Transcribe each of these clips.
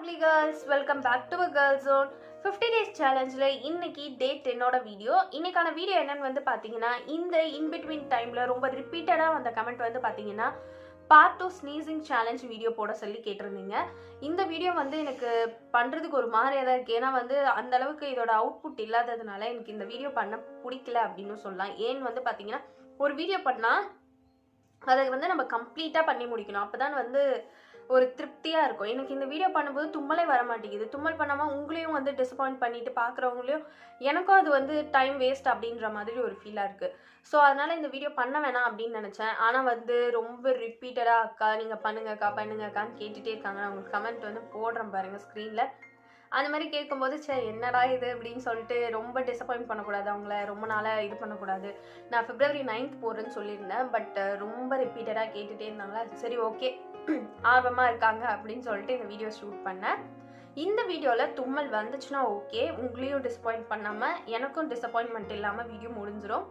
lovely girls, welcome back to a girl zone. 50 days challenge la இன்னைக்கு day 10 ஓட video. இன்னைக்கான video என்னன்னு வந்து பாத்தீங்கன்னா, இந்த in between timeல ரொம்ப ரிப்பீட்டடா வந்த கமெண்ட் வந்து பாத்தீங்கன்னா part 2 sneezing challenge வீடியோ போட சொல்லி கேட்டிருந்தீங்க. இந்த வீடியோ வந்து எனக்கு பண்றதுக்கு ஒரு மாதிரியா தான் இருக்கு. ஏன்னா வந்து அந்த அளவுக்கு இதோட அவுட்புட் இல்லாததுனால எனக்கு இந்த வீடியோ பண்ண பிடிக்கல அப்படின்னு சொல்லலாம். ஏன் வந்து பாத்தீங்கன்னா, ஒரு வீடியோ பண்ணா அதை வந்து நம்ம கம்ப்ளீட்டா பண்ணி முடிக்கணும். அப்பதான் வந்து ஒரு திருப்தியா இருக்கும். எனக்கு இந்த வீடியோ பண்ணும்போது தும்மலே வர மாட்டேங்குது. தும்மல் பண்ணாம உங்களையும் வந்து டிசப்பாயிண்ட் பண்ணிட்டு பாக்குறவங்களையும் எனக்கும் அது வந்து டைம் வேஸ்ட் அப்படின்ற மாதிரி ஒரு ஃபீலா இருக்கு. ஸோ அதனால இந்த வீடியோ பண்ண வேணாம் அப்படின்னு நினைச்சேன். ஆனா வந்து ரொம்ப ரிப்பீட்டடா அக்கா நீங்க பண்ணுங்கக்கான்னு கேட்டுட்டே இருக்காங்க. நான் உங்களுக்கு கமெண்ட் வந்து போடுறேன் பாருங்க ஸ்க்ரீன்ல. அந்த மாதிரி கேட்கும்போது சரி என்னடா இது அப்படின்னு சொல்லிட்டு ரொம்ப டிசப்பாயிண்ட் பண்ணக்கூடாது, அவங்கள ரொம்ப நாளாக இது பண்ணக்கூடாது. நான் February 9th போடுறேன்னு சொல்லியிருந்தேன். பட் ரொம்ப ரிப்பீட்டடாக கேட்டுகிட்டே இருந்தாங்களா, சரி ஓகே ஆர்வமாக இருக்காங்க அப்படின்னு சொல்லிட்டு இந்த வீடியோ ஷூட் பண்ணேன். இந்த வீடியோவில் தும்மல் வந்துச்சுன்னா ஓகே, உங்களையும் டிசப்பாயிண்ட் பண்ணாமல் எனக்கும் டிசப்பாயின்மெண்ட் இல்லாமல் வீடியோ முடிஞ்சிடும்.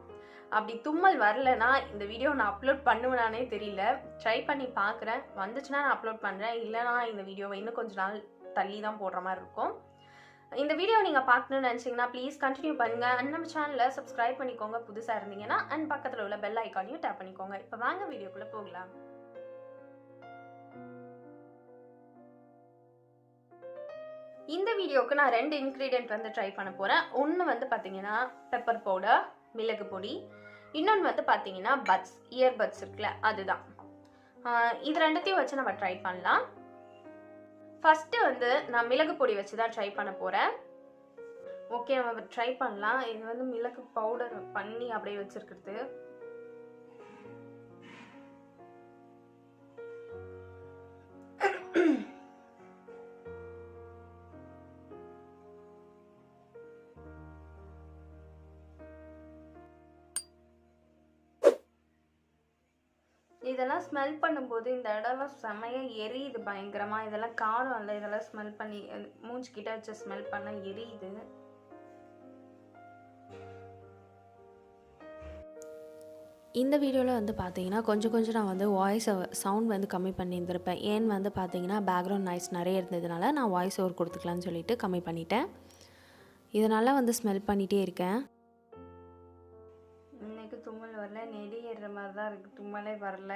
அப்படி தும்மல் வரலைன்னா இந்த வீடியோ நான் அப்லோட் பண்ணுவேனானே தெரியல. ட்ரை பண்ணி பார்க்குறேன். வந்துச்சுன்னா நான் அப்லோட் பண்ணுறேன். இல்லைனா இந்த வீடியோவை இன்னும் கொஞ்ச நாள் தள்ளி தான் போடுற மாதிரி இருக்கும். இந்த வீடியோ நீங்கள் பார்க்கணும்னு நினச்சிங்கன்னா ப்ளீஸ் கண்டினியூ பண்ணுங்கள். அண்ட் நம்ம சேனலில் சப்ஸ்கிரைப் பண்ணிக்கோங்க புதுசாக இருந்தீங்கன்னா. அண்ட் பக்கத்தில் உள்ள பெல் ஐக்கானையும் டேப் பண்ணிக்கோங்க. இப்போ வாங்க வீடியோக்குள்ளே போகலாம். இந்த வீடியோவுக்கு நான் 2 இன்க்ரீடியன்ட் வந்து ட்ரை பண்ண போகிறேன். ஒன்று வந்து பார்த்தீங்கன்னா பெப்பர் பவுடர், மிளகு பொடி. இன்னொன்று வந்து பார்த்தீங்கன்னா பட்ஸ், இயர் பட்ஸ் இருக்குல்ல அதுதான். இது ரெண்டுத்தையும் வச்சு நம்ம ட்ரை பண்ணலாம். ஃபர்ஸ்ட் வந்து நான் மிளகு பொடி வச்சு தான் ட்ரை பண்ண போகிறேன். ஓகே நம்ம ட்ரை பண்ணலாம். இது வந்து மிளகு பவுடர் பண்ணி அப்படியே வச்சிருக்கிறது. இதெல்லாம் ஸ்மெல் பண்ணும்போது இந்த இடம்லாம் செமையாக எரியுது பயங்கரமாக. இதெல்லாம் காரம் இல்லை, இதெல்லாம் ஸ்மெல் பண்ணி மூஞ்சிக்கிட்ட வச்சு ஸ்மெல் பண்ண எரியுது. இந்த வீடியோவில் வந்து பார்த்தீங்கன்னா கொஞ்சம் நான் வந்து வாய்ஸ் சவுண்ட் வந்து கம்மி பண்ணியிருந்திருப்பேன். ஏன்னு வந்து பார்த்தீங்கன்னா பேக்ரவுண்ட் நாய்ஸ் நிறைய இருந்ததுனால நான் வாய்ஸ் ஓவர் கொடுத்துக்கலான்னு சொல்லிட்டு கம்மி பண்ணிட்டேன். இதனால் வந்து ஸ்மெல் பண்ணிகிட்டே இருக்கேன். இன்னைக்கு தும்மல் வரல, நெடி ஏறுற மாதிரி தான் இருக்குது, தும்மலே வரல.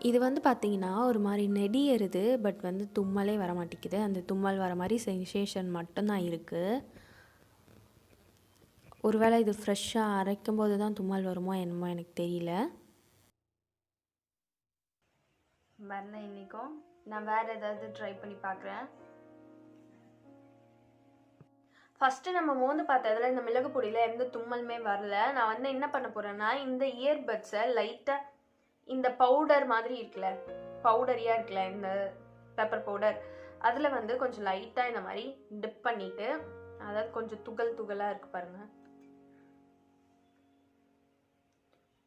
இது வந்து பார்த்தீங்கன்னா ஒரு மாதிரி நெடி ஏறுது, பட் வந்து தும்மலே வர மாட்டேங்குது. அந்த தும்மல் வர மாதிரி சென்சேஷன் மட்டும்தான் இருக்குது. ஒருவேளை இது ஃப்ரெஷ்ஷாக அரைக்கும் போது தான் தும்மல் வருமோ என்னமோ எனக்கு தெரியல. வரல இன்னைக்கும். நான் வேறு ஏதாவது ட்ரை பண்ணி பார்க்குறேன். ஃபஸ்ட்டு நம்ம மோந்து பார்த்ததில் இந்த மிளகு பொடியில் எந்த தும்மலுமே வரல. நான் வந்து என்ன பண்ண போகிறேன்னா இந்த இயர்பட்ஸை லைட்டாக இந்த பவுடர் மாதிரி இருக்குல்ல, பவுடரியாக இருக்குல்ல இந்த பெப்பர் பவுடர், அதில் வந்து கொஞ்சம் லைட்டாக இந்த மாதிரி டிப் பண்ணிவிட்டு, அதாவது கொஞ்சம் துகளாக இருக்குது பாருங்கள்,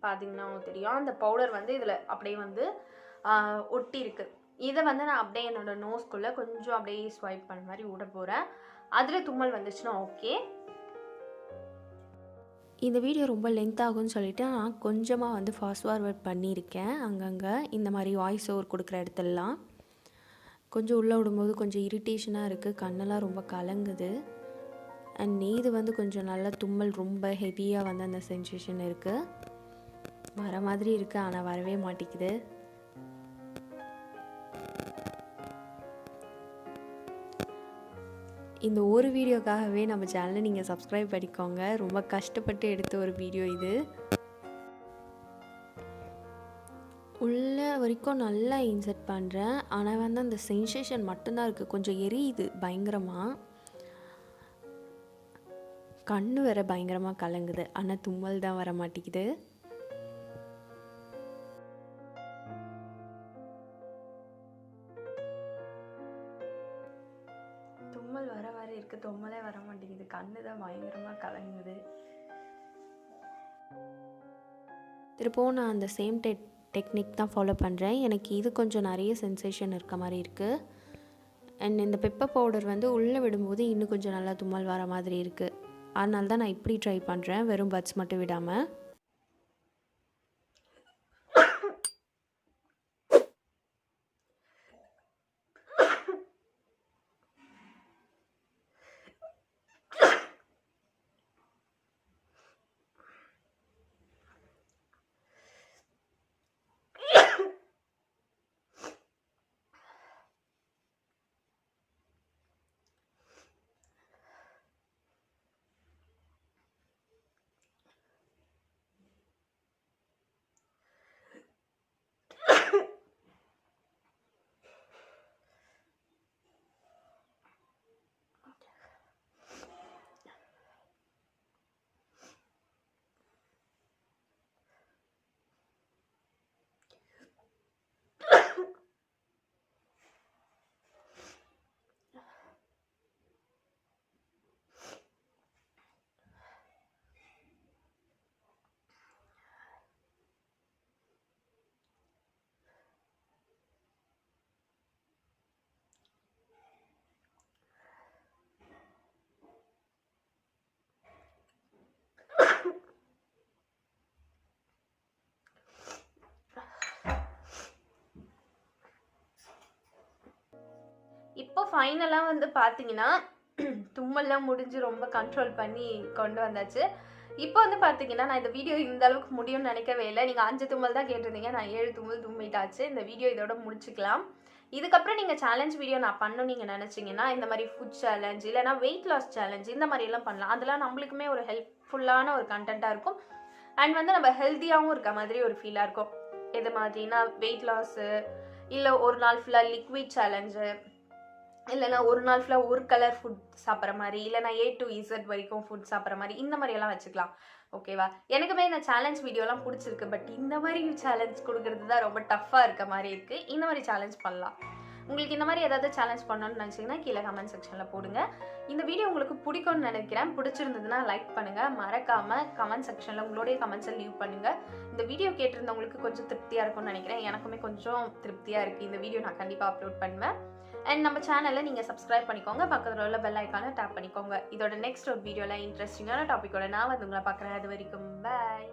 பார்த்தீங்கன்னா தெரியும் அந்த பவுடர் வந்து இதில் அப்படியே வந்து ஒட்டி இருக்கு. இதை வந்து நான் அப்படியே என்னோட நோஸ்குள்ளே கொஞ்சம் அப்படியே ஸ்வைப் பண்ண மாதிரி விட போகிறேன். அதில் தும்மல் வந்துச்சுன்னா ஓகே. இந்த வீடியோ ரொம்ப லென்த் ஆகும்னு சொல்லிட்டு நான் கொஞ்சமாக வந்து ஃபாஸ்ட் ஃபார்வர்ட் பண்ணியிருக்கேன். அங்கங்கே இந்த மாதிரி வாய்ஸ் ஓவர் கொடுக்குற இடத்துலலாம் கொஞ்சம் உள்ளே விடும்போது கொஞ்சம் இரிட்டேஷனாக இருக்குது, கண்ணெல்லாம் ரொம்ப கலங்குது. அண்ட் இது வந்து கொஞ்சம் நல்லா தும்மல் ரொம்ப ஹெவியாக வந்து அந்த சென்சேஷன் இருக்குது, வர மாதிரி இருக்குது ஆனால் வரவே மாட்டேங்குது. இந்த ஒரு வீடியோக்காகவே நம்ம சேனலை நீங்கள் சப்ஸ்கிரைப் பண்ணிக்கோங்க. ரொம்ப கஷ்டப்பட்டு எடுத்த ஒரு வீடியோ இது. உள்ள வரைக்கும் நல்லா இன்சர்ட் பண்ணுறேன், ஆனால் வந்து அந்த சென்சேஷன் மட்டும்தான் இருக்குது. கொஞ்சம் எரியுது பயங்கரமாக, கண்ணு வேற பயங்கரமாக கலங்குது, ஆனால் தும்மல் தான் வர மாட்டேங்குது. தும்மல் வர மாதிரி இருக்குது, தும்மலே வர மாட்டேங்குது, கண்ணு தான் பயங்கரமாக கலங்குது. திருப்பவும் நான் அந்த சேம் டெக்னிக் தான் ஃபாலோ பண்ணுறேன். எனக்கு இது கொஞ்சம் நிறைய சென்சேஷன் இருக்க மாதிரி இருக்குது. அண்ட் இந்த பெப்பர் பவுடர் வந்து உள்ளே விடும்போது இன்னும் கொஞ்சம் நல்லா தும்மல் வர மாதிரி இருக்குது. அதனால தான் நான் இப்படி ட்ரை பண்ணுறேன், வெறும் பட்ஸ் மட்டும் விடாமல். ஃபைனலாக வந்து பார்த்தீங்கன்னா தும்மல்லாம் முடிஞ்சு ரொம்ப கண்ட்ரோல் பண்ணி கொண்டு வந்தாச்சு. இப்போ வந்து பார்த்தீங்கன்னா நான் இந்த வீடியோ இந்த அளவுக்கு முடியும்னு நினைக்கவே இல்லை. நீங்கள் 5 தும்மல் தான் கேட்டிருந்தீங்க, நான் 7 தும்மல் தும்மிட்டாச்சு. இந்த வீடியோ இதோட முடிச்சுக்கலாம். இதுக்கப்புறம் நீங்கள் சேலஞ்ச் வீடியோ நான் பண்ணணும் நீங்கள் நினச்சிங்கன்னா இந்த மாதிரி ஃபுட் சேலஞ்ச் இல்லைனா வெயிட் லாஸ் சேலஞ்ச் இந்த மாதிரியெல்லாம் பண்ணலாம். அதெல்லாம் நம்மளுக்குமே ஒரு ஹெல்ப்ஃபுல்லான ஒரு கண்டென்ட்டாக இருக்கும். அண்ட் வந்து நம்ம ஹெல்த்தியாகவும் இருக்க மாதிரி ஒரு ஃபீலாக இருக்கும். எது மாதிரினா வெயிட் லாஸு, இல்லை ஒரு நாள் ஃபுல்லாக லிக்விட் சேலஞ்சு, இல்லைனா ஒரு நாள் ஃபுல்லாக ஒரு கலர் ஃபுட் சாப்பிட்ற மாதிரி, இல்லைனா A to Z வரைக்கும் ஃபுட் சாப்பிட்ற மாதிரி, இந்த மாதிரியெல்லாம் வச்சுக்கலாம். ஓகேவா? எனக்குமே இந்த சேலஞ்ச் வீடியோலாம் பிடிச்சிருக்கு. பட் இந்த மாதிரி சேலஞ்ச் கொடுக்குறது தான் ரொம்ப டஃப்பாக இருக்க மாதிரி இருக்குது. இந்த மாதிரி சேலஞ்ச் பண்ணலாம். உங்களுக்கு இந்த மாதிரி ஏதாவது சேலஞ்ச் பண்ணணும்னு நினச்சிங்கன்னா கீழே கமெண்ட் செக்ஷனில் போடுங்க. இந்த வீடியோ உங்களுக்கு பிடிக்கும்னு நினைக்கிறேன். பிடிச்சிருந்ததுன்னா லைக் பண்ணுங்கள். மறக்காமல் கமெண்ட் செக்ஷனில் உங்களுடைய கமெண்ட்ஸை லீவ் பண்ணுங்கள். இந்த வீடியோ கேட்டிருந்தவங்களுக்கு கொஞ்சம் திருப்தியாக இருக்கும்னு நினைக்கிறேன். எனக்குமே கொஞ்சம் திருப்தியாக இருக்குது. இந்த வீடியோ நான் கண்டிப்பாக அப்லோட் பண்ணுவேன். அண்ட் நம்ம சேனலை நீங்கள் சப்ஸ்கிரைப் பண்ணிக்கோங்க. பக்கத்தில் உள்ள பெல் ஐக்கானை டேப் பண்ணிக்கோங்க. இதோட நெக்ஸ்ட் ஒரு வீடியோவில் இன்ட்ரெஸ்டிங்கான டாப்பிக்கோட நான் வந்து உங்களை பார்க்குறேன். அது வரைக்கும் பாய்.